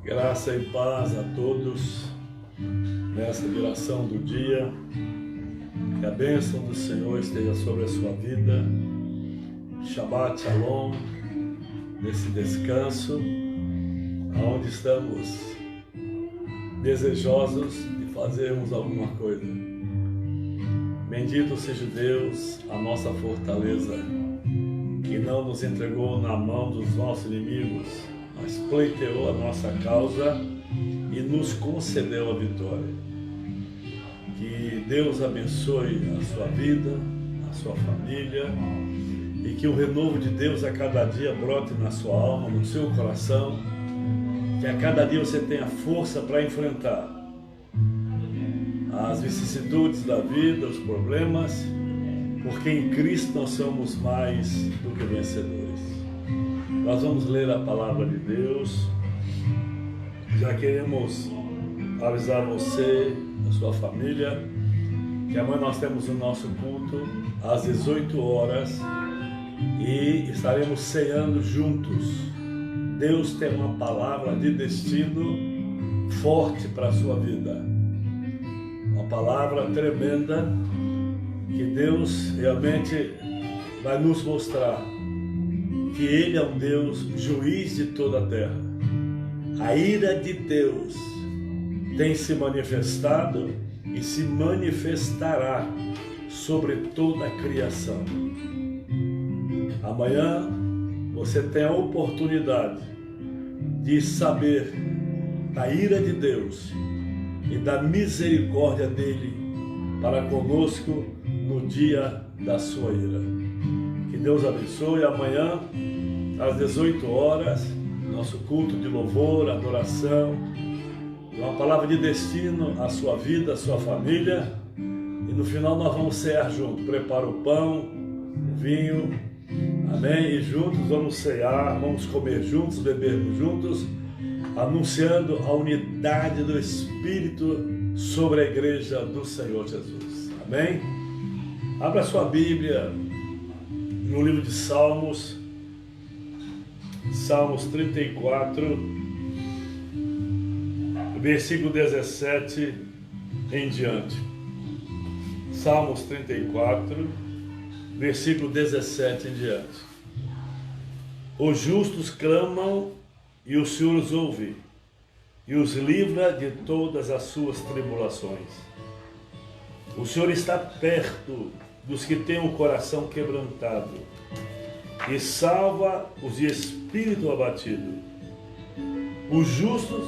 Graça e paz a todos nessa viração do dia. Que a bênção do Senhor esteja sobre a sua vida. Shabbat Shalom, nesse descanso, onde estamos desejosos de fazermos alguma coisa. Bendito seja Deus, a nossa fortaleza, que não nos entregou na mão dos nossos inimigos, mas pleiteou a nossa causa e nos concedeu a vitória. Que Deus abençoe a sua vida, a sua família, e que o renovo de Deus a cada dia brote na sua alma, no seu coração, que a cada dia você tenha força para enfrentar as vicissitudes da vida, os problemas, porque em Cristo nós somos mais do que vencedores. Nós vamos ler a palavra de Deus. Já queremos avisar você, a sua família, que amanhã nós temos o nosso culto às 18 horas e estaremos ceando juntos. Deus tem uma palavra de destino forte para a sua vida. Uma palavra tremenda que Deus realmente vai nos mostrar que Ele é um Deus juiz de toda a terra. A ira de Deus tem se manifestado e se manifestará sobre toda a criação. Amanhã você tem a oportunidade de saber da ira de Deus e da misericórdia dele para conosco no dia da sua ira. Que Deus abençoe. Amanhã, às 18 horas, nosso culto de louvor, adoração, uma palavra de destino à sua vida, à sua família. E no final nós vamos cear juntos. Prepara o pão, o vinho, amém? E juntos vamos cear, vamos comer juntos, bebermos juntos, anunciando a unidade do Espírito sobre a igreja do Senhor Jesus. Amém? Abra sua Bíblia no livro de Salmos, Salmos 34, versículo 17 em diante. Salmos 34, versículo 17 em diante. Os justos clamam e o Senhor os ouve, e os livra de todas as suas tribulações. O Senhor está perto dos que têm o coração quebrantado, e salva os de espírito abatido. Os justos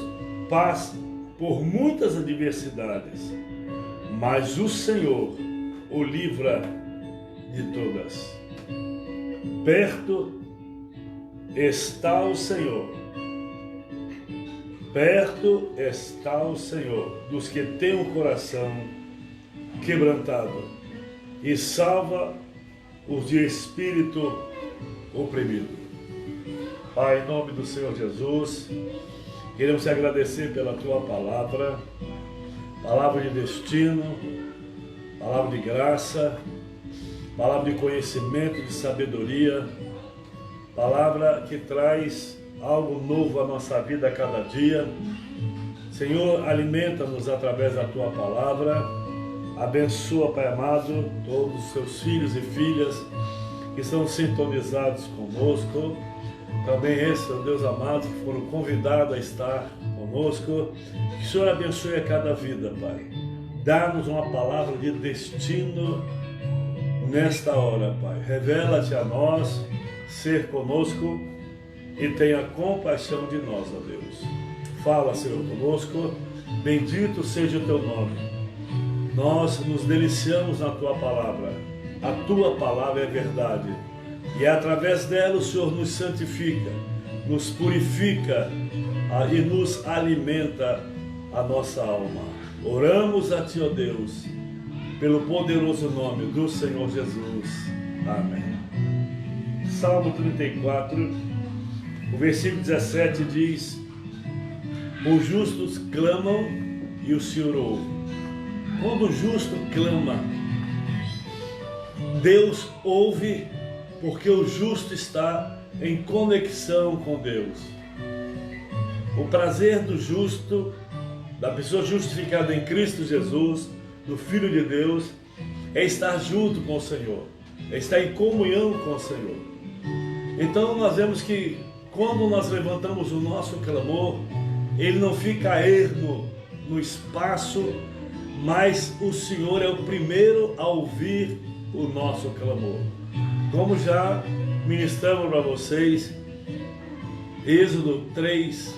passam por muitas adversidades, mas o Senhor o livra de todas. Perto está o Senhor. Perto está o Senhor dos que têm o coração quebrantado e salva os de espírito oprimido. Pai, em nome do Senhor Jesus, queremos te agradecer pela tua palavra, palavra de destino, palavra de graça, palavra de conhecimento, de sabedoria, palavra que traz algo novo à nossa vida a cada dia. Senhor, alimenta-nos através da tua palavra. Abençoa, Pai amado, todos os seus filhos e filhas que estão sintonizados conosco. Também esses, ó Deus amado, que foram convidados a estar conosco. Que o Senhor abençoe a cada vida, Pai. Dá-nos uma palavra de destino nesta hora, Pai. Revela-te a nós, ser conosco e tenha compaixão de nós, ó Deus. Fala, Senhor, conosco. Bendito seja o teu nome. Nós nos deliciamos na tua palavra. A tua palavra é verdade. E através dela o Senhor nos santifica, nos purifica e nos alimenta a nossa alma. Oramos a ti, ó Deus, pelo poderoso nome do Senhor Jesus. Amém. Salmo 34, o versículo 17 diz: os justos clamam e o Senhor ouve. Quando o justo clama, Deus ouve, porque o justo está em conexão com Deus. O prazer do justo, da pessoa justificada em Cristo Jesus, do Filho de Deus, é estar junto com o Senhor, é estar em comunhão com o Senhor. Então nós vemos que quando nós levantamos o nosso clamor, ele não fica ermo no espaço, mas o Senhor é o primeiro a ouvir o nosso clamor. Como já ministramos para vocês, Êxodo 3,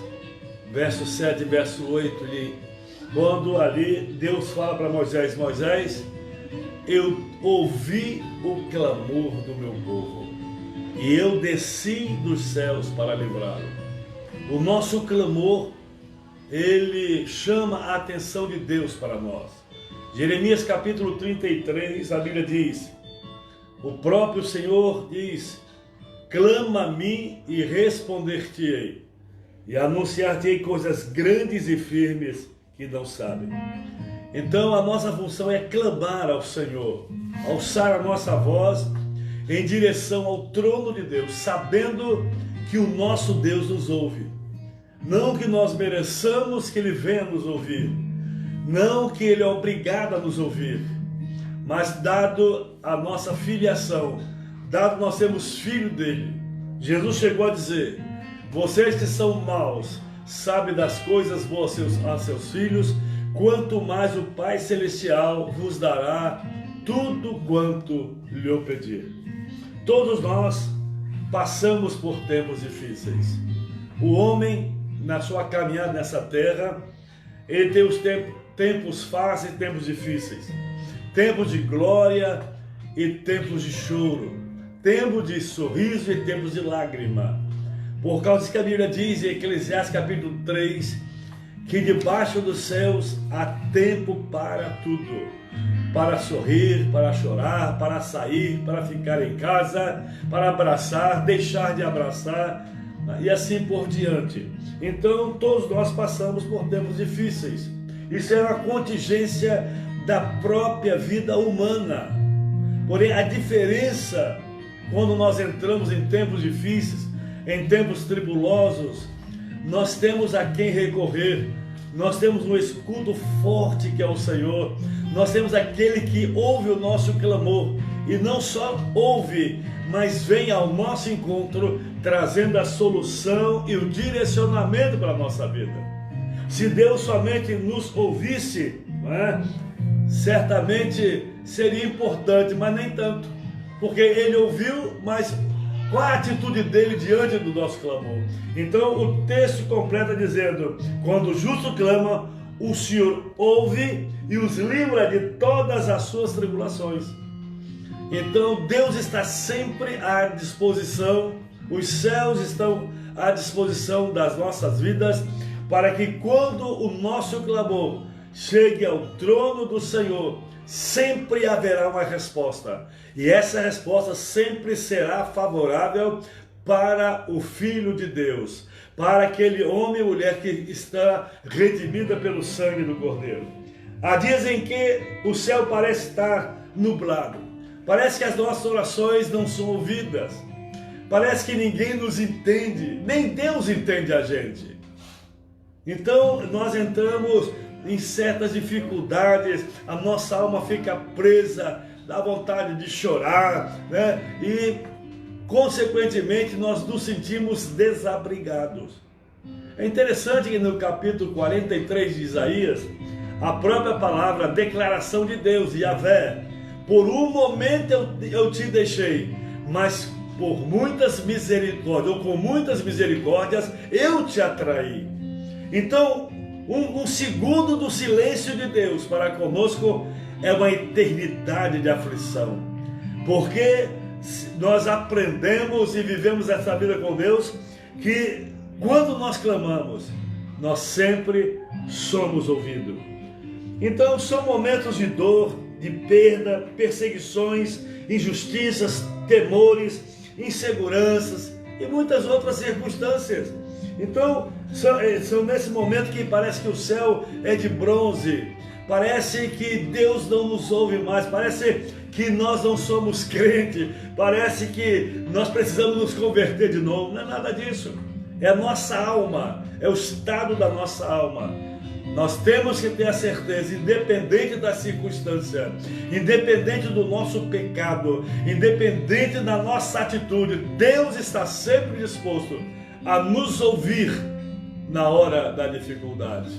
verso 7 e verso 8, quando ali Deus fala para Moisés: Moisés, eu ouvi o clamor do meu povo e eu desci dos céus para livrá-lo. O nosso clamor, ele chama a atenção de Deus para nós. Jeremias capítulo 33, a Bíblia diz, o próprio Senhor diz: clama a mim e responder-te-ei, e anunciar-te-ei coisas grandes e firmes que não sabem. Então a nossa função é clamar ao Senhor, alçar a nossa voz em direção ao trono de Deus, sabendo que o nosso Deus nos ouve. Não que nós mereçamos que Ele venha nos ouvir, não que Ele é obrigado a nos ouvir, mas dado a nossa filiação, dado nós sermos filho dele, Jesus chegou a dizer: vocês que são maus, sabem das coisas boas a seus filhos, quanto mais o Pai Celestial vos dará tudo quanto lhe pedir. Todos nós passamos por tempos difíceis. O homem, na sua caminhada nessa terra, ele tem os tempos fáceis e tempos difíceis, tempos de glória e tempos de choro, tempos de sorriso e tempos de lágrima. Por causa que a Bíblia diz em Eclesiastes capítulo 3, que debaixo dos céus há tempo para tudo, para sorrir, para chorar, para sair, para ficar em casa, para abraçar, deixar de abraçar, e assim por diante. Então todos nós passamos por tempos difíceis. Isso é uma contingência da própria vida humana. Porém, a diferença quando nós entramos em tempos difíceis, em tempos tribulosos, nós temos a quem recorrer, nós temos um escudo forte que é o Senhor, nós temos aquele que ouve o nosso clamor, e não só ouve, mas vem ao nosso encontro, trazendo a solução e o direcionamento para a nossa vida. Se Deus somente nos ouvisse, certamente seria importante, mas nem tanto, porque Ele ouviu, mas qual a atitude dele diante do nosso clamor? Então o texto completa dizendo: quando o justo clama, o Senhor ouve e os livra de todas as suas tribulações. Então Deus está sempre à disposição, os céus estão à disposição das nossas vidas, para que quando o nosso clamor chegue ao trono do Senhor, sempre haverá uma resposta, e essa resposta sempre será favorável para o Filho de Deus, para aquele homem e mulher que está redimida pelo sangue do Cordeiro. Há dias em que o céu parece estar nublado, parece que as nossas orações não são ouvidas, parece que ninguém nos entende, nem Deus entende a gente. Então nós entramos em certas dificuldades, a nossa alma fica presa, dá vontade de chorar, e consequentemente nós nos sentimos desabrigados. É interessante que no capítulo 43 de Isaías, a própria palavra, a declaração de Deus, Yahvé: por um momento eu te deixei, mas por muitas misericórdias, ou com muitas misericórdias, eu te atraí. Então, um segundo do silêncio de Deus para conosco é uma eternidade de aflição, porque nós aprendemos e vivemos essa vida com Deus, que quando nós clamamos, nós sempre somos ouvidos. Então são momentos de dor, de perda, perseguições, injustiças, temores, inseguranças e muitas outras circunstâncias. Então são nesse momento que parece que o céu é de bronze, Parece que Deus não nos ouve mais, parece que nós não somos crente, parece que nós precisamos nos converter de novo. Não é nada disso. É a nossa alma, é o estado da nossa alma. Nós temos que ter a certeza, independente da circunstância, independente do nosso pecado, independente da nossa atitude, Deus está sempre disposto a nos ouvir na hora da dificuldade.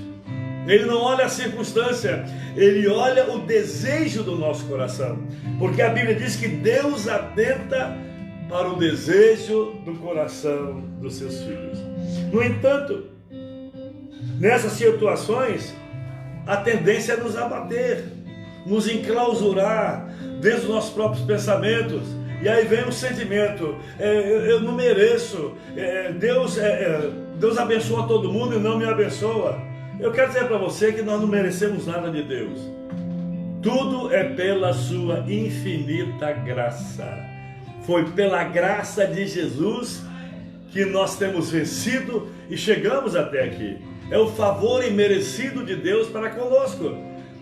Ele não olha a circunstância, ele olha o desejo do nosso coração. Porque a Bíblia diz que Deus atenta para o desejo do coração dos seus filhos. No entanto, nessas situações, a tendência é nos abater, nos enclausurar dentro dos nossos próprios pensamentos. E aí vem o sentimento, eu não mereço, Deus abençoa todo mundo e não me abençoa. Eu quero dizer para você que nós não merecemos nada de Deus. Tudo é pela sua infinita graça. Foi pela graça de Jesus que nós temos vencido e chegamos até aqui. É o favor imerecido de Deus para conosco.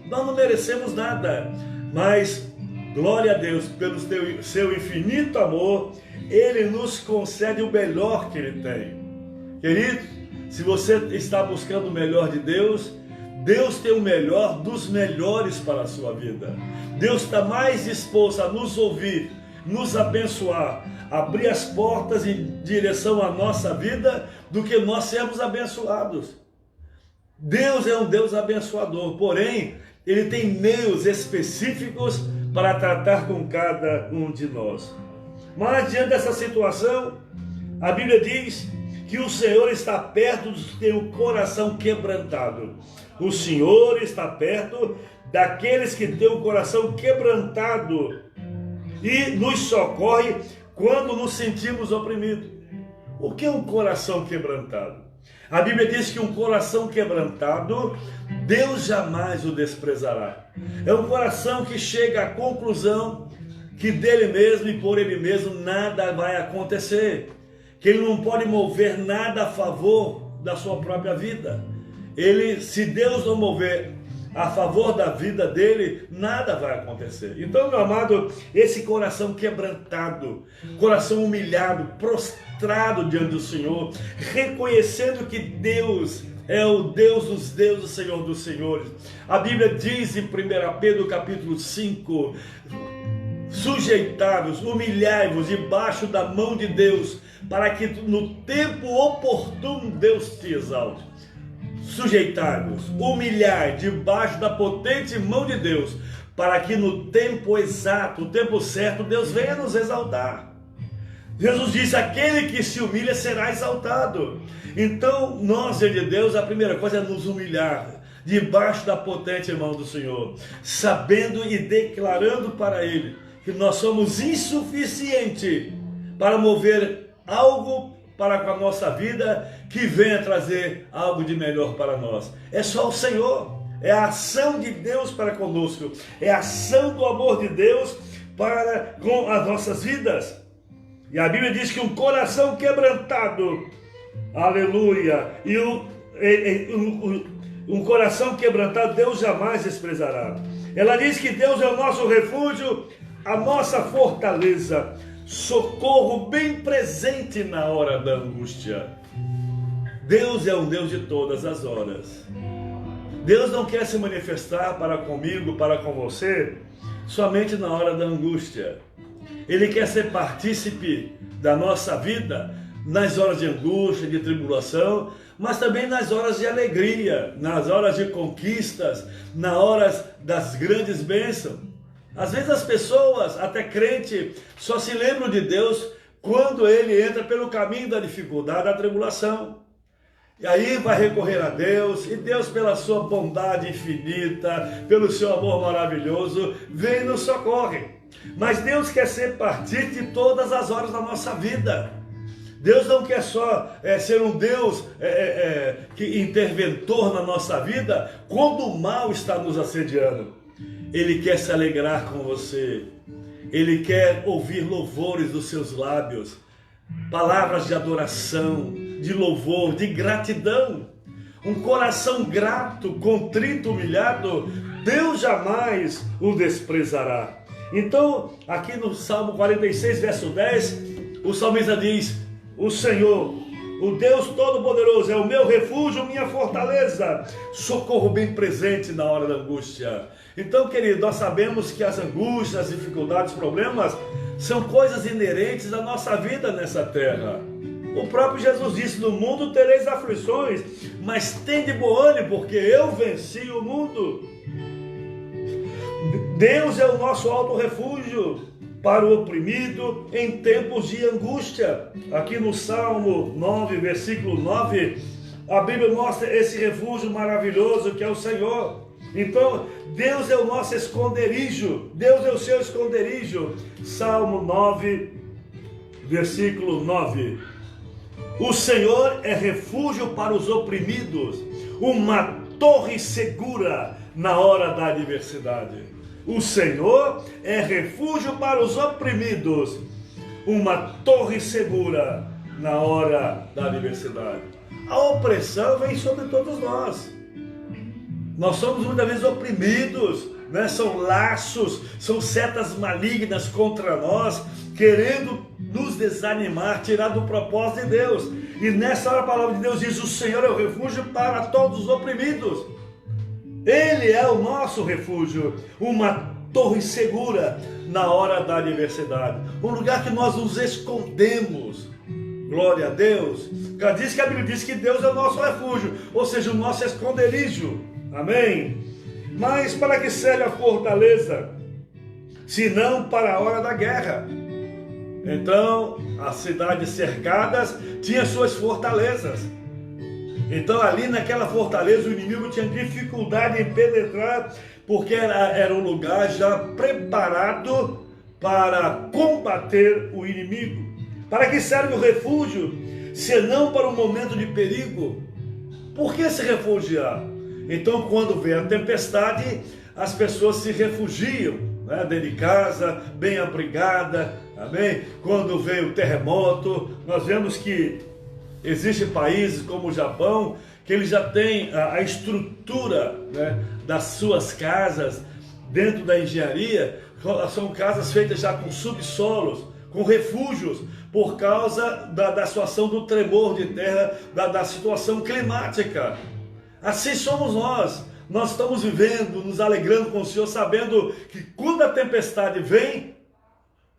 Nós não merecemos nada, mas glória a Deus pelo seu infinito amor, Ele nos concede o melhor que Ele tem. Querido, se você está buscando o melhor de Deus, Deus tem o melhor dos melhores para a sua vida. Deus está mais disposto a nos ouvir, nos abençoar, abrir as portas em direção à nossa vida do que nós sermos abençoados. Deus é um Deus abençoador, porém, Ele tem meios específicos para tratar com cada um de nós. Mas diante dessa situação, a Bíblia diz que o Senhor está perto dos que têm o coração quebrantado. O Senhor está perto daqueles que têm o coração quebrantado e nos socorre quando nos sentimos oprimidos. O que é um coração quebrantado? A Bíblia diz que um coração quebrantado, Deus jamais o desprezará. É um coração que chega à conclusão que dele mesmo e por ele mesmo nada vai acontecer. Que ele não pode mover nada a favor da sua própria vida. Se Deus não mover a favor da vida dele, nada vai acontecer. Então, meu amado, esse coração quebrantado, coração humilhado, prostrado diante do Senhor, reconhecendo que Deus é o Deus dos deuses, o Senhor dos senhores. A Bíblia diz em 1 Pedro capítulo 5, sujeitai-vos, humilhai-vos debaixo da mão de Deus, para que no tempo oportuno Deus te exalte. Sujeitai-vos, humilhai debaixo da potente mão de Deus, para que no tempo exato, o tempo certo, Deus venha nos exaltar. Jesus disse, aquele que se humilha será exaltado. Então, nós, diante de Deus, a primeira coisa é nos humilhar debaixo da potente mão do Senhor, sabendo e declarando para Ele que nós somos insuficientes para mover algo para com a nossa vida que venha trazer algo de melhor para nós. É só o Senhor, é a ação de Deus para conosco, é a ação do amor de Deus para com as nossas vidas. E a Bíblia diz que um coração quebrantado, aleluia, e um coração quebrantado Deus jamais desprezará. Ela diz que Deus é o nosso refúgio, a nossa fortaleza, socorro bem presente na hora da angústia. Deus é um Deus de todas as horas. Deus não quer se manifestar para comigo, para com você, somente na hora da angústia. Ele quer ser partícipe da nossa vida nas horas de angústia, de tribulação, mas também nas horas de alegria, nas horas de conquistas, nas horas das grandes bênçãos. Às vezes as pessoas, até crente, só se lembram de Deus quando ele entra pelo caminho da dificuldade, da tribulação. E aí vai recorrer a Deus, e Deus, pela sua bondade infinita, pelo seu amor maravilhoso, vem e nos socorre. Mas Deus quer ser partícipe de todas as horas da nossa vida. Deus não quer só ser um Deus que interventor na nossa vida quando o mal está nos assediando. Ele quer se alegrar com você. Ele quer ouvir louvores dos seus lábios, palavras de adoração, de louvor, de gratidão. um coração grato, contrito, humilhado, Deus jamais o desprezará. Então, aqui no Salmo 46, verso 10, o salmista diz: o Senhor, o Deus Todo-Poderoso, é o meu refúgio, minha fortaleza, socorro bem presente na hora da angústia. Então, querido, nós sabemos que as angústias, as dificuldades, problemas, são coisas inerentes à nossa vida nessa terra. O próprio Jesus disse: no mundo tereis aflições, mas tende bom ânimo, porque eu venci o mundo. Deus é o nosso alto refúgio para o oprimido em tempos de angústia. Aqui no Salmo 9, versículo 9, a Bíblia mostra esse refúgio maravilhoso que é o Senhor. Então, Deus é o nosso esconderijo, Deus é o seu esconderijo. Salmo 9, versículo 9. O Senhor é refúgio para os oprimidos, uma torre segura na hora da adversidade. O Senhor é refúgio para os oprimidos, uma torre segura na hora da adversidade. A opressão vem sobre todos nós. Nós somos muitas vezes oprimidos, né? São laços, são setas malignas contra nós, querendo nos desanimar, tirar do propósito de Deus. E nessa hora a palavra de Deus diz: o Senhor é o refúgio para todos os oprimidos. Ele é o nosso refúgio, uma torre segura na hora da adversidade, um lugar que nós nos escondemos. Glória a Deus. Diz que a Bíblia diz que Deus é o nosso refúgio, ou seja, o nosso esconderijo. Amém? Mas para que serve a fortaleza, se não para a hora da guerra? Então, as cidades cercadas tinham suas fortalezas. Então, ali naquela fortaleza, o inimigo tinha dificuldade em penetrar, porque era um lugar já preparado para combater o inimigo. Para que serve o refúgio, senão para um momento de perigo? Por que se refugiar? Então, quando vem a tempestade, as pessoas se refugiam, né, dentro de casa, bem abrigada, amém? Quando vem o terremoto, nós vemos que existem países como o Japão, que eles já têm a estrutura, né, das suas casas dentro da engenharia, são casas feitas já com subsolos, com refúgios, por causa da situação do tremor de terra, da situação climática. Assim somos nós. Nós estamos vivendo, nos alegrando com o Senhor, sabendo que quando a tempestade vem,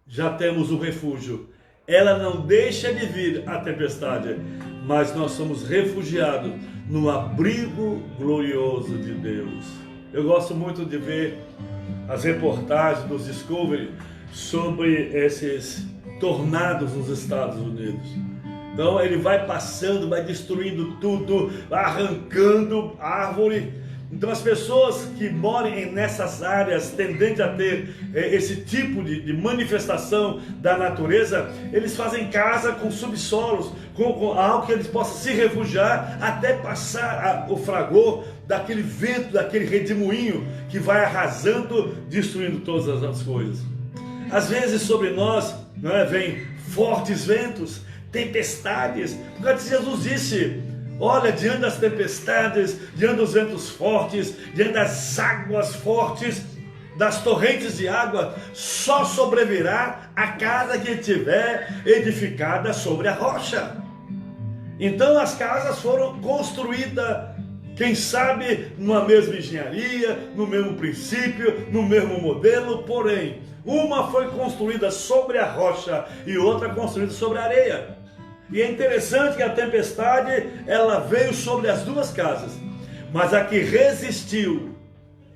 já temos o refúgio. Ela não deixa de vir, a tempestade, mas nós somos refugiados no abrigo glorioso de Deus. Eu gosto muito de ver as reportagens dos Discovery sobre esses tornados nos Estados Unidos. Então ele vai passando, vai destruindo tudo, vai arrancando árvore. Então as pessoas que moram nessas áreas tendentes a ter esse tipo de manifestação da natureza, eles fazem casa com subsolos, com algo que eles possam se refugiar até passar o fragor daquele vento, daquele redemoinho que vai arrasando, destruindo todas as coisas. Às vezes sobre nós, não é, vem fortes ventos, tempestades, porque Jesus disse: olha, diante das tempestades, diante dos ventos fortes, diante das águas fortes, das torrentes de água, só sobreviverá a casa que estiver edificada sobre a rocha. Então as casas foram construídas, quem sabe, numa mesma engenharia, no mesmo princípio, no mesmo modelo, porém, uma foi construída sobre a rocha e outra construída sobre a areia. E é interessante que a tempestade, ela veio sobre as duas casas, mas a que resistiu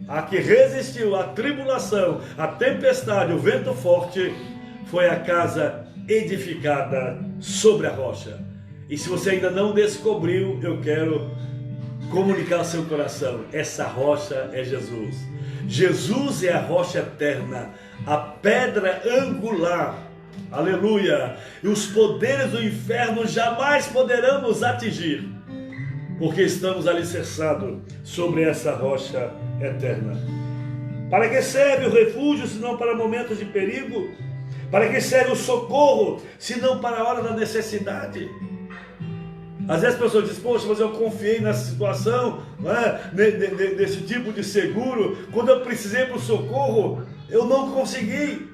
à tribulação, à tempestade, o vento forte, foi a casa edificada sobre a rocha. E se você ainda não descobriu, eu quero comunicar ao seu coração: essa rocha é Jesus. Jesus é a rocha eterna, a pedra angular. Aleluia! E os poderes do inferno jamais poderão nos atingir, porque estamos alicerçados sobre essa rocha eterna. Para que serve o refúgio, se não para momentos de perigo? Para que serve o socorro, se não para a hora da necessidade? Às vezes as pessoas dizem, poxa, mas eu confiei nessa situação, né, nesse tipo de seguro. Quando eu precisei para o socorro, eu não consegui.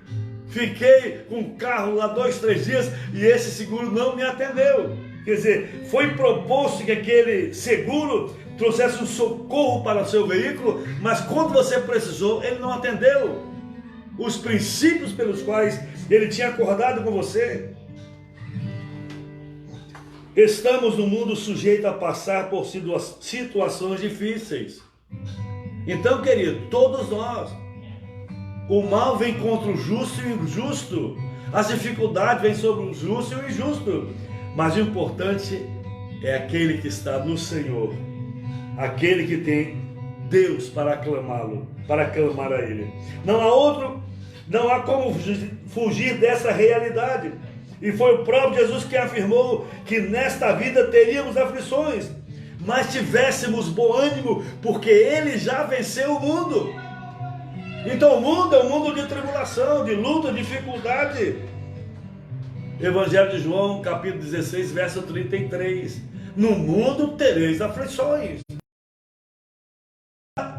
Fiquei com o carro lá 2, 3 dias e esse seguro não me atendeu. Quer dizer, foi proposto que aquele seguro trouxesse um socorro para o seu veículo, mas quando você precisou, ele não atendeu os princípios pelos quais ele tinha acordado com você. Estamos no mundo sujeito a passar por situações difíceis. Então, querido, todos nós, o mal vem contra o justo e o injusto, as dificuldades vêm sobre o justo e o injusto, mas o importante é aquele que está no Senhor, aquele que tem Deus para aclamá-lo, para clamar a Ele. Não há como fugir dessa realidade. E foi o próprio Jesus que afirmou que nesta vida teríamos aflições, mas tivéssemos bom ânimo, porque Ele já venceu o mundo. Então o mundo é um mundo de tribulação, de luta, de dificuldade. Evangelho de João, capítulo 16, verso 33. No mundo tereis aflições.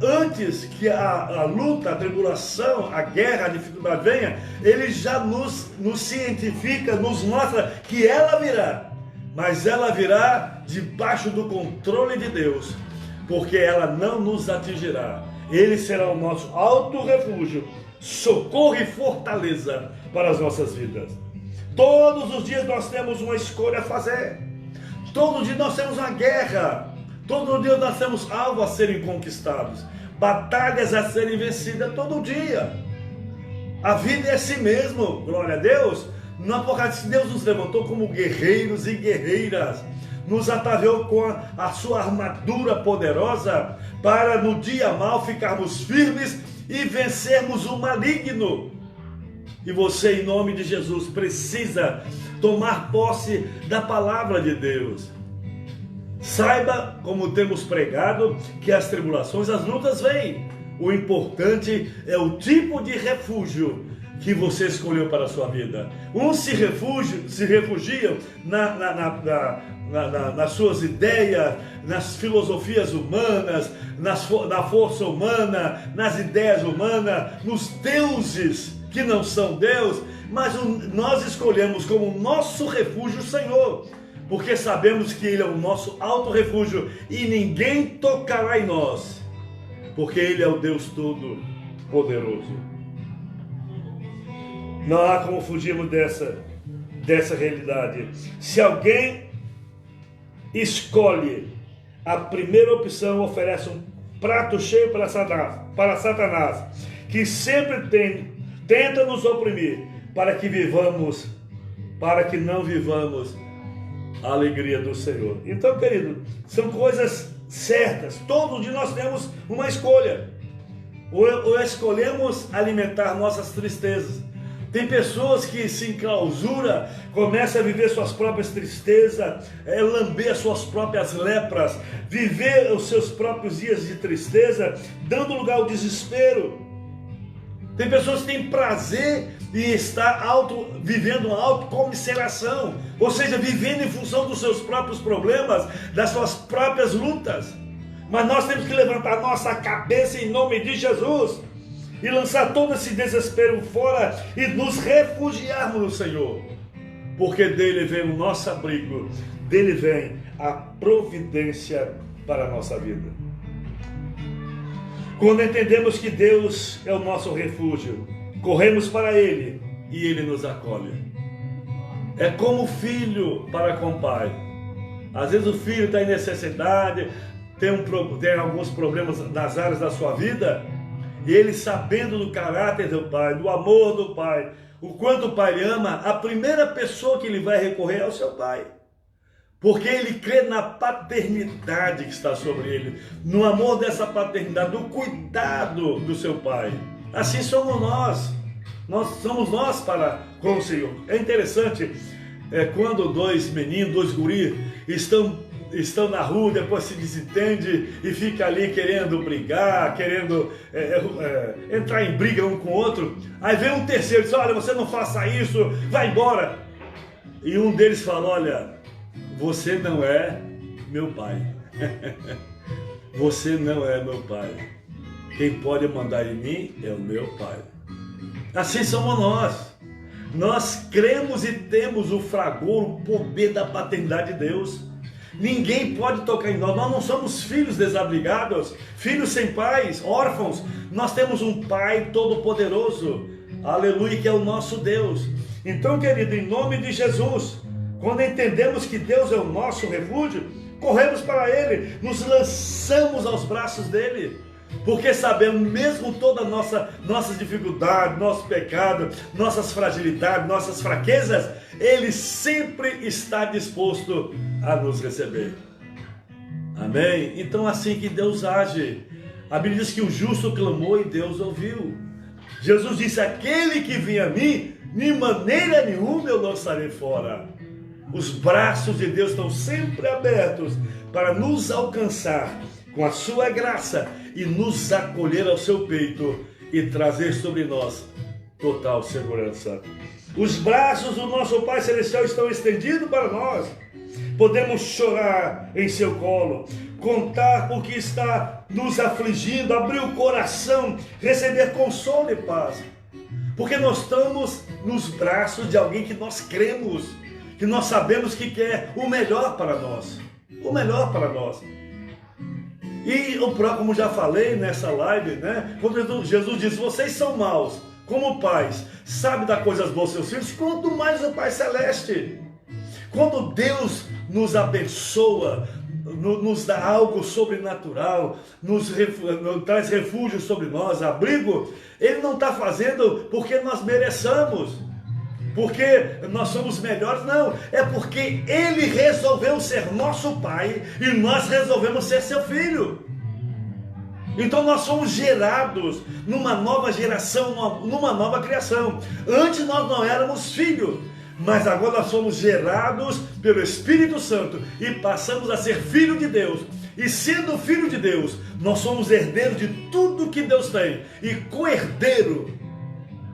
Antes que a luta, a tribulação, a guerra, a dificuldade venha, ele já nos cientifica, nos mostra que ela virá. Mas ela virá debaixo do controle de Deus, porque ela não nos atingirá. Ele será o nosso alto refúgio, socorro e fortaleza para as nossas vidas. Todos os dias nós temos uma escolha a fazer. Todos dia nós temos uma guerra. Todo dia nós temos algo a serem conquistados, batalhas a serem vencidas todo dia. A vida é assim mesmo, glória a Deus. No Apocalipse, Deus nos levantou como guerreiros e guerreiras, nos ataviou com a sua armadura poderosa, para no dia mau ficarmos firmes e vencermos o maligno. E você, em nome de Jesus, precisa tomar posse da palavra de Deus. Saiba, como temos pregado, que as tribulações, as lutas vêm. O importante é o tipo de refúgio que você escolheu para a sua vida. Uns se refugiam nas suas ideias, nas filosofias humanas, na força humana, nas ideias humanas, nos deuses que não são Deus, mas nós escolhemos como nosso refúgio o Senhor, porque sabemos que Ele é o nosso alto refúgio e ninguém tocará em nós, porque Ele é o Deus Todo-Poderoso. Não há como fugirmos dessa realidade. Se alguém escolhe a primeira opção, oferece um prato cheio para Satanás, que sempre tenta nos oprimir, para que não vivamos a alegria do Senhor. Então, querido, são coisas certas. Todos de nós temos uma escolha. Ou escolhemos alimentar nossas tristezas. Tem pessoas que se enclausuram, começam a viver suas próprias tristezas, lamber as suas próprias lepras, viver os seus próprios dias de tristeza, dando lugar ao desespero. Tem pessoas que têm prazer em estar vivendo uma autocomiseração, ou seja, vivendo em função dos seus próprios problemas, das suas próprias lutas. Mas nós temos que levantar nossa cabeça em nome de Jesus e lançar todo esse desespero fora e nos refugiarmos no Senhor, porque dele vem o nosso abrigo, dele vem a providência para a nossa vida. Quando entendemos que Deus é o nosso refúgio, corremos para Ele e Ele nos acolhe. É como filho para com o pai. Às vezes o filho está em necessidade, tem alguns problemas nas áreas da sua vida, e ele, sabendo do caráter do pai, do amor do pai, o quanto o pai ama, a primeira pessoa que ele vai recorrer é o seu pai. Porque ele crê na paternidade que está sobre ele, no amor dessa paternidade, no cuidado do seu pai. Assim somos nós. Somos nós para com o Senhor. É interessante, quando dois meninos, dois guris, estão na rua, depois se desentende e fica ali querendo brigar, querendo entrar em briga um com o outro. Aí vem um terceiro e diz: olha, você não faça isso, vai embora. E um deles fala: olha, você não é meu pai. Você não é meu pai. Quem pode mandar em mim é o meu pai. Assim somos nós. Nós cremos e temos o fragor, o poder da paternidade de Deus. Ninguém pode tocar em nós. Nós não somos filhos desabrigados, filhos sem pais, órfãos. Nós temos um Pai todo-poderoso, aleluia, que é o nosso Deus. Então, querido, em nome de Jesus, quando entendemos que Deus é o nosso refúgio, corremos para Ele, nos lançamos aos braços dEle, porque sabemos, mesmo toda nossas dificuldades, nosso pecado, nossas fragilidades, nossas fraquezas, Ele sempre está disposto a nos receber. Amém? Então, assim que Deus age. A Bíblia diz que o justo clamou e Deus ouviu. Jesus disse: aquele que vem a mim, de maneira nenhuma eu lançarei fora. Os braços de Deus estão sempre abertos para nos alcançar com a sua graça e nos acolher ao seu peito e trazer sobre nós total segurança. Os braços do nosso Pai Celestial estão estendidos para nós. Podemos chorar em seu colo, contar o que está nos afligindo, abrir o coração, receber consolo e paz. Porque nós estamos nos braços de alguém que nós cremos, que nós sabemos que quer o melhor para nós. O melhor para nós. E como já falei nessa live, né? Quando Jesus diz: vocês são maus, como pais, sabe dar coisas boas aos seus filhos, quanto mais o Pai Celeste. Quando Deus nos abençoa, nos dá algo sobrenatural, nos traz refúgio sobre nós, abrigo, Ele não está fazendo porque nós mereçamos, porque nós somos melhores, não. É porque Ele resolveu ser nosso Pai e nós resolvemos ser seu filho. Então nós somos gerados numa nova geração, numa nova criação. Antes nós não éramos filhos, mas agora nós somos gerados pelo Espírito Santo e passamos a ser filho de Deus. E sendo filho de Deus, nós somos herdeiros de tudo que Deus tem e co-herdeiro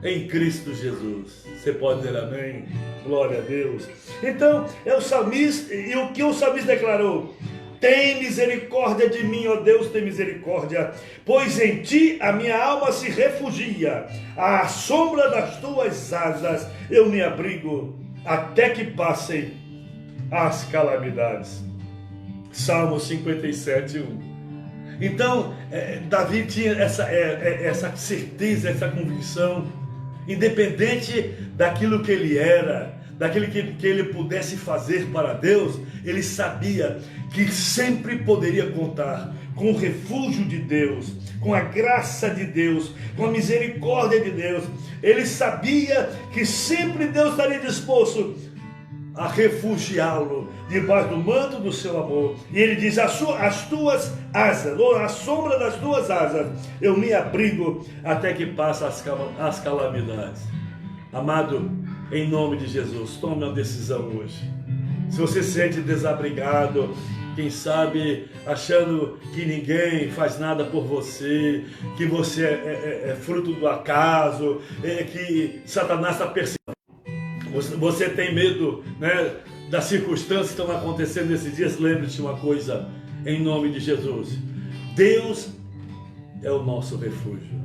em Cristo Jesus. Você pode dizer amém? Glória a Deus. Então, é o salmista, e o que o salmista declarou: tem misericórdia de mim, ó Deus, tem misericórdia, pois em ti a minha alma se refugia, à sombra das tuas asas eu me abrigo, até que passem as calamidades. Salmo 57, 1. Então, Davi tinha essa certeza, essa convicção, independente daquilo que ele era, daquilo que ele pudesse fazer para Deus, ele sabia que sempre poderia contar com o refúgio de Deus, com a graça de Deus, com a misericórdia de Deus. Ele sabia que sempre Deus estaria disposto a refugiá-lo debaixo do manto do seu amor. E ele diz: as tuas asas, ou a sombra das tuas asas, eu me abrigo até que passem as calamidades. Amado, em nome de Jesus, tome uma decisão hoje. Se você se sente desabrigado, quem sabe achando que ninguém faz nada por você, que você é fruto do acaso, que Satanás está perseguindo, você tem medo, né, das circunstâncias que estão acontecendo nesses dias, lembre-se de uma coisa, em nome de Jesus: Deus é o nosso refúgio,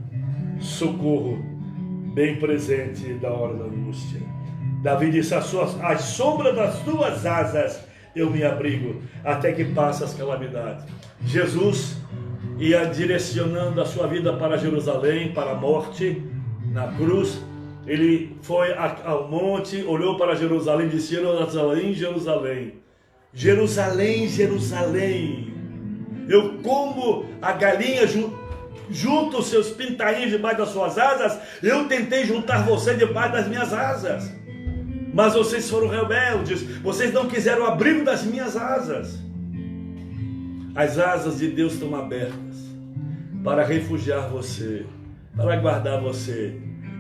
socorro bem presente da hora da angústia. Davi disse: a sombra das tuas asas eu me abrigo, até que passem as calamidades. Jesus ia direcionando a sua vida para Jerusalém, para a morte na cruz. Ele foi ao monte, olhou para Jerusalém e disse: Jerusalém, Jerusalém, Jerusalém, Jerusalém, eu como a galinha junto os seus pintainhos debaixo das suas asas. Eu tentei juntar você debaixo das minhas asas, mas vocês foram rebeldes, vocês não quiseram o abrigo das minhas asas. As asas de Deus estão abertas para refugiar você, para guardar você,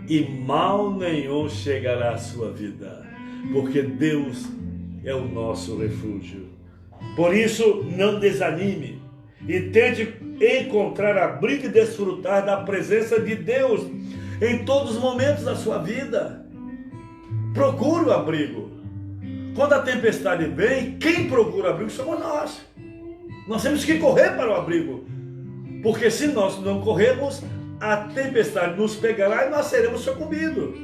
e mal nenhum chegará à sua vida, porque Deus é o nosso refúgio. Por isso, não desanime e tente encontrar abrigo e desfrutar da presença de Deus em todos os momentos da sua vida. Procure o abrigo, Quando a tempestade vem, quem procura abrigo somos nós. Nós temos que correr para o abrigo, porque se nós não corrermos, a tempestade nos pegará e nós seremos sucumbidos.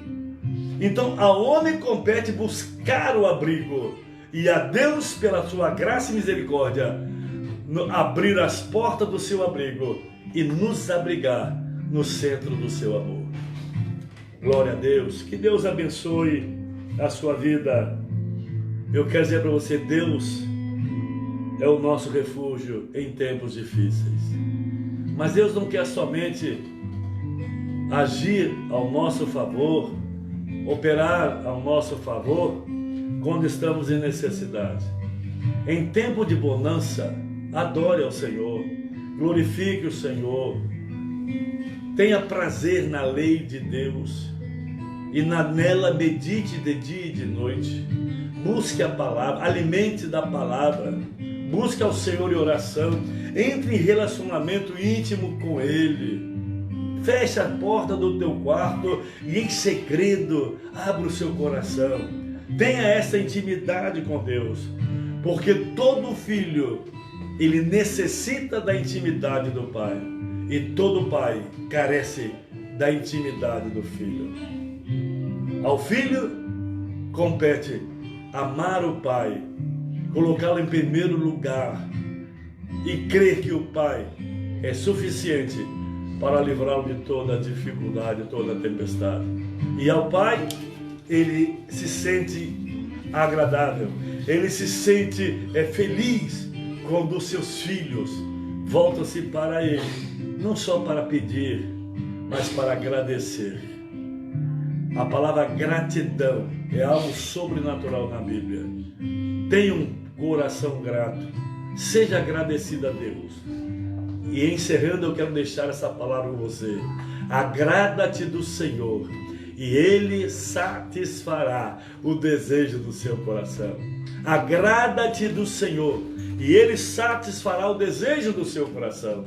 Então, ao homem compete buscar o abrigo, e a Deus, pela sua graça e misericórdia, abrir as portas do seu abrigo e nos abrigar no centro do seu amor. Glória a Deus, que Deus abençoe a sua vida. Eu quero dizer para você, Deus é o nosso refúgio em tempos difíceis. Mas Deus não quer somente agir ao nosso favor, operar ao nosso favor quando estamos em necessidade. Em tempo de bonança, adore ao Senhor, glorifique o Senhor, tenha prazer na lei de Deus e nela medite de dia e de noite. Busque a palavra, alimente da palavra, busque ao Senhor em oração, entre em relacionamento íntimo com Ele. Feche a porta do teu quarto e em segredo abra o seu coração. Tenha essa intimidade com Deus, porque todo filho, ele necessita da intimidade do pai, e todo pai carece da intimidade do filho. Ao filho compete amar o pai, colocá-lo em primeiro lugar e crer que o pai é suficiente para livrá-lo de toda a dificuldade, toda a tempestade. E ao pai, ele se sente agradável, ele se sente feliz quando os seus filhos voltam-se para ele, não só para pedir, mas para agradecer. A palavra gratidão é algo sobrenatural na Bíblia. Tenha um coração grato, seja agradecido a Deus. E encerrando, eu quero deixar essa palavra com você. Agrada-te do Senhor e Ele satisfará o desejo do seu coração. Agrada-te do Senhor e Ele satisfará o desejo do seu coração.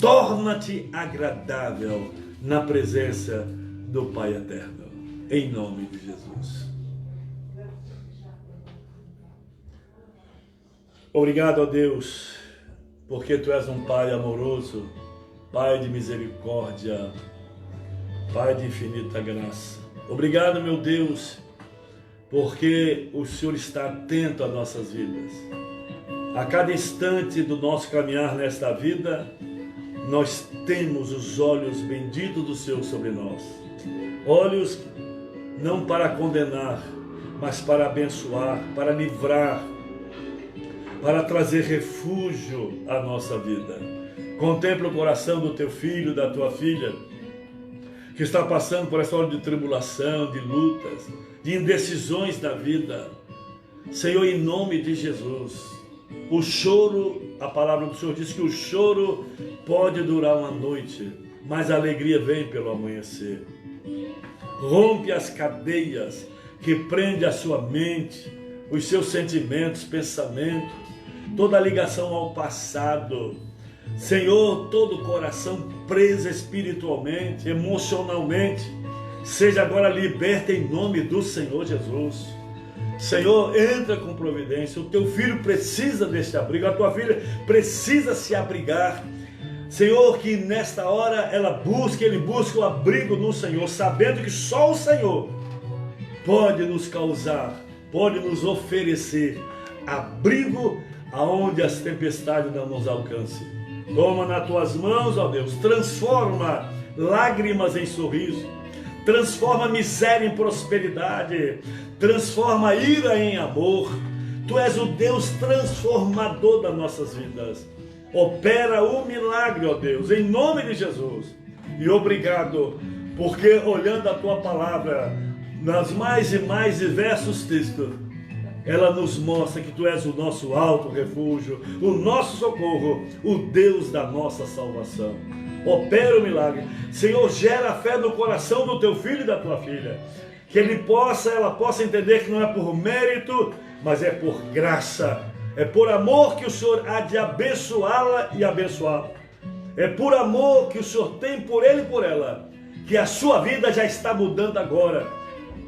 Torna-te agradável na presença do Pai Eterno. Em nome de Jesus. Obrigado a Deus, porque Tu és um Pai amoroso, Pai de misericórdia, Pai de infinita graça. Obrigado, meu Deus, porque o Senhor está atento às nossas vidas. A cada instante do nosso caminhar nesta vida, nós temos os olhos benditos do Senhor sobre nós. Olhos não para condenar, mas para abençoar, para livrar, para trazer refúgio à nossa vida. Contempla o coração do teu filho, da tua filha, que está passando por essa hora de tribulação, de lutas, de indecisões da vida. Senhor, em nome de Jesus, o choro, a palavra do Senhor diz que o choro pode durar uma noite, mas a alegria vem pelo amanhecer. Rompe as cadeias que prende a sua mente, os seus sentimentos, pensamentos, toda a ligação ao passado. Senhor, todo coração preso espiritualmente, emocionalmente, seja agora liberto em nome do Senhor Jesus. Senhor, entra com providência. O teu filho precisa deste abrigo, a tua filha precisa se abrigar. Senhor, que nesta hora ele busque o abrigo no Senhor, sabendo que só o Senhor pode nos causar, pode nos oferecer abrigo aonde as tempestades não nos alcancem. Toma nas tuas mãos, ó Deus, transforma lágrimas em sorriso, transforma miséria em prosperidade, transforma ira em amor. Tu és o Deus transformador das nossas vidas. Opera o milagre, ó Deus, em nome de Jesus. E obrigado, porque olhando a tua palavra, nas mais e mais diversos textos, ela nos mostra que Tu és o nosso alto refúgio, o nosso socorro, o Deus da nossa salvação. Opera o milagre. Senhor, gera fé no coração do Teu filho e da Tua filha, que ela possa entender que não é por mérito, mas é por graça. É por amor que o Senhor há de abençoá-la e abençoá-lo. É por amor que o Senhor tem por ele e por ela, que a sua vida já está mudando agora.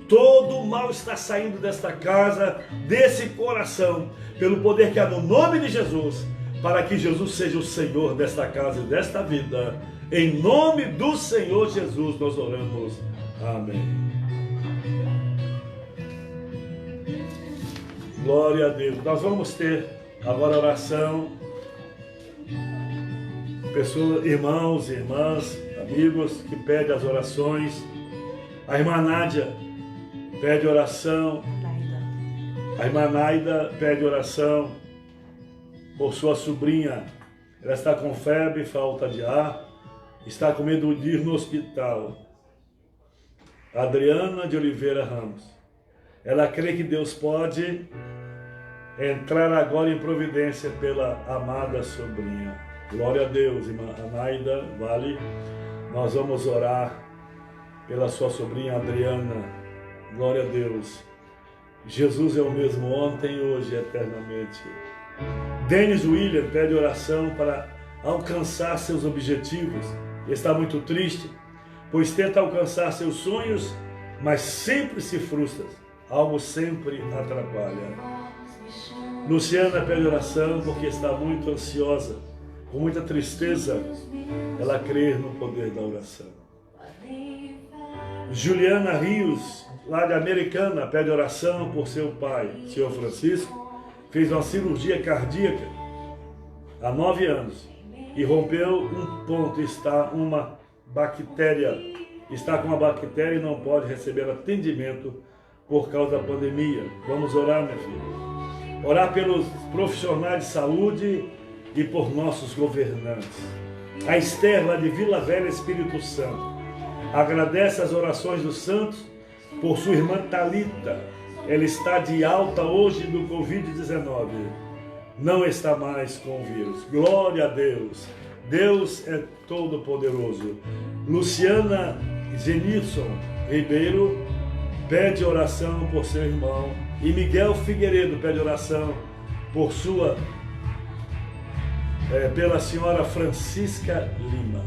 Todo o mal está saindo desta casa, desse coração, pelo poder que há no nome de Jesus, para que Jesus seja o Senhor desta casa e desta vida. Em nome do Senhor Jesus nós oramos. Amém. Glória a Deus. Nós vamos ter agora oração. Pessoas, irmãos e irmãs, amigos que pedem as orações. A irmã Nádia pede oração. A irmã Naida pede oração por sua sobrinha. Ela está com febre, falta de ar, está com medo de ir no hospital. Adriana de Oliveira Ramos. Ela crê que Deus pode entrar agora em providência pela amada sobrinha. Glória a Deus, irmã Naida, vale. Nós vamos orar pela sua sobrinha Adriana. Glória a Deus. Jesus é o mesmo ontem, hoje e eternamente. Denis William pede oração para alcançar seus objetivos. Está muito triste, pois tenta alcançar seus sonhos, mas sempre se frustra. Algo sempre atrapalha. Luciana pede oração porque está muito ansiosa, com muita tristeza. Ela crê no poder da oração. Juliana Rios, lá de Americana, pede oração por seu pai, senhor Francisco. Fez uma cirurgia cardíaca há 9 anos e rompeu um ponto. Está com uma bactéria e não pode receber atendimento por causa da pandemia. Vamos orar, minha filha. Orar pelos profissionais de saúde e por nossos governantes. A Esther, lá de Vila Velha, Espírito Santo, agradece as orações dos santos por sua irmã Thalita. Ela está de alta hoje do Covid-19. Não está mais com o vírus. Glória a Deus. Deus é todo poderoso. Luciana Genilson Ribeiro pede oração por seu irmão. E Miguel Figueiredo pede oração por pela senhora Francisca Lima.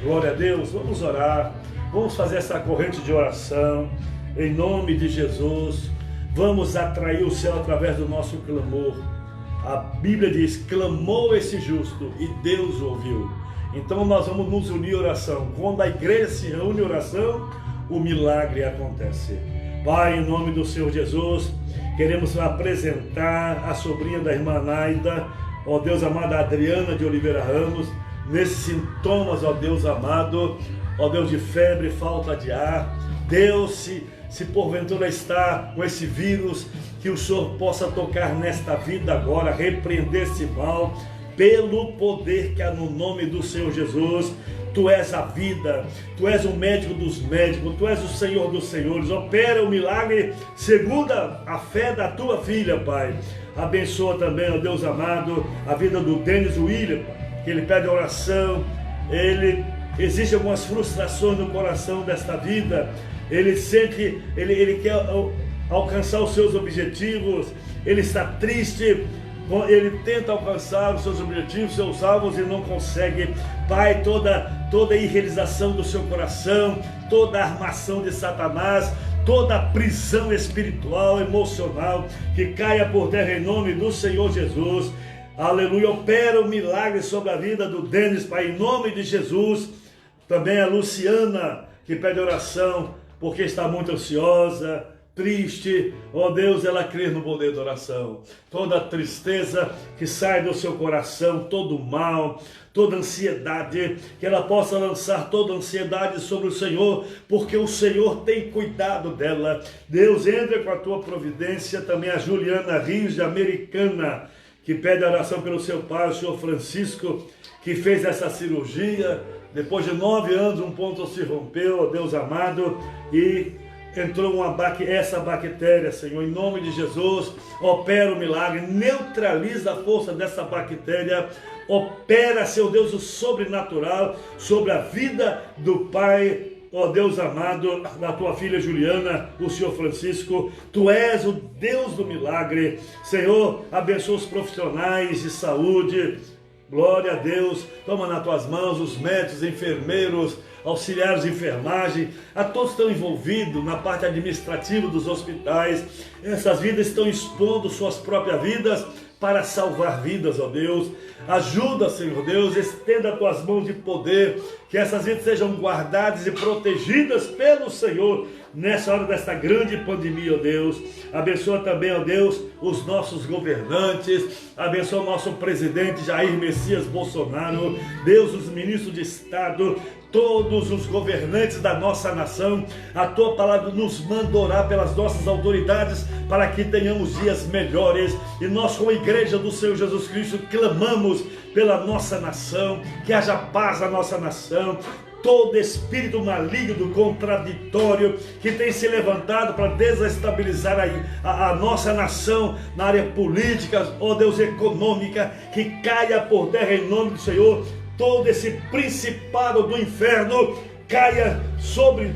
Glória a Deus. Vamos orar. Vamos fazer essa corrente de oração. Em nome de Jesus. Vamos atrair o céu através do nosso clamor. A Bíblia diz, clamou esse justo e Deus ouviu. Então nós vamos nos unir em oração. Quando a igreja se reúne em oração, o milagre acontece. Pai, em nome do Senhor Jesus, queremos apresentar a sobrinha da irmã Naida, ó Deus amado, Adriana de Oliveira Ramos, nesses sintomas, ó Deus amado, ó Deus de febre, falta de ar. Deus, se porventura está com esse vírus, que o Senhor possa tocar nesta vida agora, repreender esse mal, pelo poder que há no nome do Senhor Jesus. Tu és a vida, Tu és o médico dos médicos, Tu és o Senhor dos senhores. Opera o milagre segundo a fé da Tua filha, Pai. Abençoa também, ó Deus amado, a vida do Denis William, que ele pede oração. Existe algumas frustrações no coração desta vida. Ele sente, ele quer alcançar os seus objetivos, ele está triste, ele tenta alcançar os seus objetivos, seus alvos e não consegue. Pai, toda a irrealização do seu coração, toda a armação de Satanás, toda a prisão espiritual, emocional, que caia por terra em nome do Senhor Jesus. Aleluia, opera o milagre sobre a vida do Denis, Pai, em nome de Jesus. Também a Luciana, que pede oração, porque está muito ansiosa, triste. Ó Deus, ela crê no poder da oração. Toda a tristeza que sai do seu coração, todo o mal, toda a ansiedade, que ela possa lançar toda a ansiedade sobre o Senhor, porque o Senhor tem cuidado dela. Deus, entra com a tua providência. Também a Juliana Rios, de Americana, que pede oração pelo seu pai, o senhor Francisco, que fez essa cirurgia. Depois de 9 anos, um ponto se rompeu, ó Deus amado, e entrou essa bactéria, Senhor, em nome de Jesus. Opera o milagre, neutraliza a força dessa bactéria, opera, Senhor Deus, o sobrenatural sobre a vida do Pai, ó Deus amado, da tua filha Juliana, o Senhor Francisco. Tu és o Deus do milagre, Senhor. Abençoa os profissionais de saúde. Glória a Deus. Toma nas tuas mãos os médicos, enfermeiros, auxiliares de enfermagem, a todos que estão envolvidos na parte administrativa dos hospitais. Essas vidas estão expondo suas próprias vidas para salvar vidas, ó Deus. Ajuda, Senhor Deus, estenda as tuas mãos de poder, que essas vidas sejam guardadas e protegidas pelo Senhor nessa hora desta grande pandemia, ó Deus. Abençoa também, ó Deus, os nossos governantes, abençoa o nosso presidente Jair Messias Bolsonaro, Deus, os ministros de Estado, todos os governantes da nossa nação. A tua palavra nos manda orar pelas nossas autoridades para que tenhamos dias melhores, e nós, como igreja do Senhor Jesus Cristo, clamamos pela nossa nação, que haja paz na nossa nação. Todo espírito maligno, contraditório, que tem se levantado para desestabilizar a nossa nação na área política, ó Deus, econômica, que caia por terra em nome do Senhor. Todo esse principado do inferno caia sobre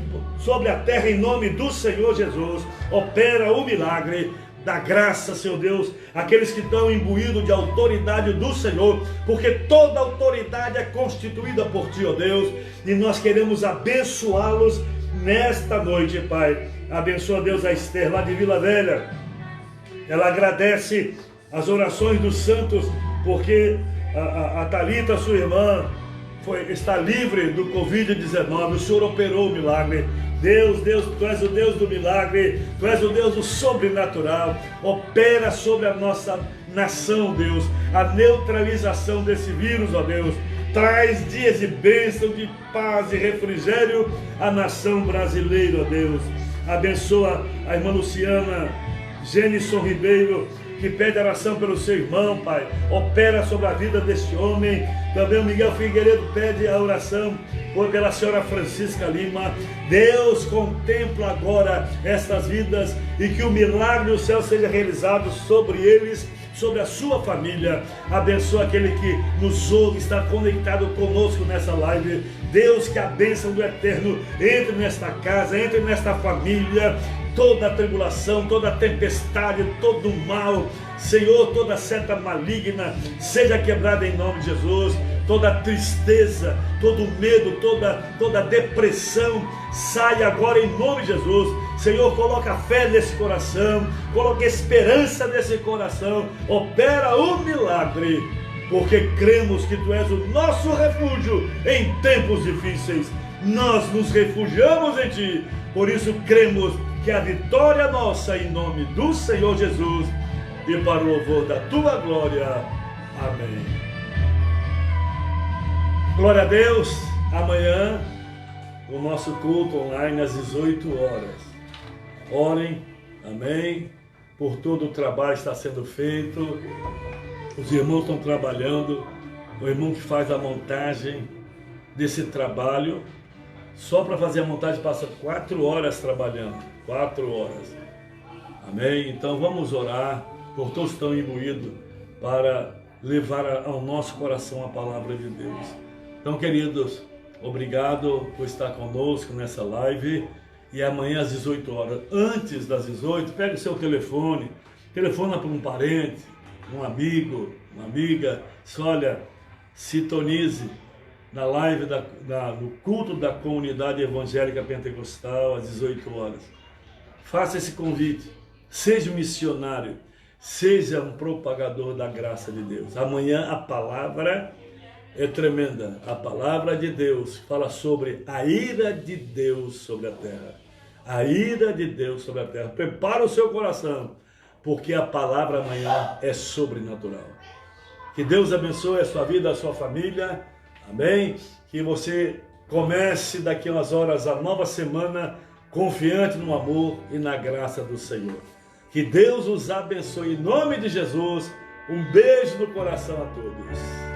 a terra em nome do Senhor Jesus. Opera o milagre da graça, Senhor Deus, aqueles que estão imbuídos de autoridade do Senhor, porque toda autoridade é constituída por Ti, ó Deus, e nós queremos abençoá-los nesta noite, Pai. Abençoa, Deus, a Esther lá de Vila Velha. Ela agradece as orações dos santos, porque a Thalita, sua irmã, está livre do Covid-19. O Senhor operou o milagre. Deus, Tu és o Deus do milagre, Tu és o Deus do sobrenatural. Opera sobre a nossa nação, Deus, a neutralização desse vírus, ó Deus. Traz dias de bênção, de paz e refrigério à nação brasileira, ó Deus. Abençoa a irmã Luciana Genison Ribeiro, que pede oração pelo seu irmão, Pai. Opera sobre a vida deste homem. Também o Miguel Figueiredo pede a oração pela senhora Francisca Lima. Deus, contempla agora estas vidas e que o milagre do céu seja realizado sobre eles, sobre a sua família. Abençoa aquele que nos ouve, está conectado conosco nessa live. Deus, que a bênção do Eterno entre nesta casa, entre nesta família. Toda a tribulação, toda a tempestade, todo o mal, Senhor, toda seta maligna seja quebrada em nome de Jesus. Toda tristeza, todo medo, toda depressão saia agora em nome de Jesus. Senhor, coloca fé nesse coração, coloca esperança nesse coração. Opera o milagre, porque cremos que Tu és o nosso refúgio em tempos difíceis. Nós nos refugiamos em Ti, por isso cremos que a vitória é nossa em nome do Senhor Jesus, e para o louvor da Tua glória. Amém. Glória a Deus. Amanhã o nosso culto online às 18 horas. Orem, amém, por todo o trabalho que está sendo feito. Os irmãos estão trabalhando. O irmão que faz a montagem desse trabalho, só para fazer a montagem passa 4 horas trabalhando. 4 horas. Amém? Então vamos orar por todos que estão imbuídos para levar ao nosso coração a palavra de Deus. Então, queridos, obrigado por estar conosco nessa live. E amanhã às 18 horas, antes das 18, pega o seu telefone, telefona para um parente, um amigo, uma amiga, olha, sintonize na live do culto da comunidade evangélica pentecostal às 18 horas. Faça esse convite, seja um missionário, seja um propagador da graça de Deus. Amanhã a palavra é tremenda. A palavra de Deus fala sobre a ira de Deus sobre a terra. A ira de Deus sobre a terra. Prepara o seu coração, porque a palavra amanhã é sobrenatural. Que Deus abençoe a sua vida, a sua família. Amém? Que você comece daqui a umas horas a nova semana confiante no amor e na graça do Senhor. Que Deus os abençoe em nome de Jesus. Um beijo no coração a todos.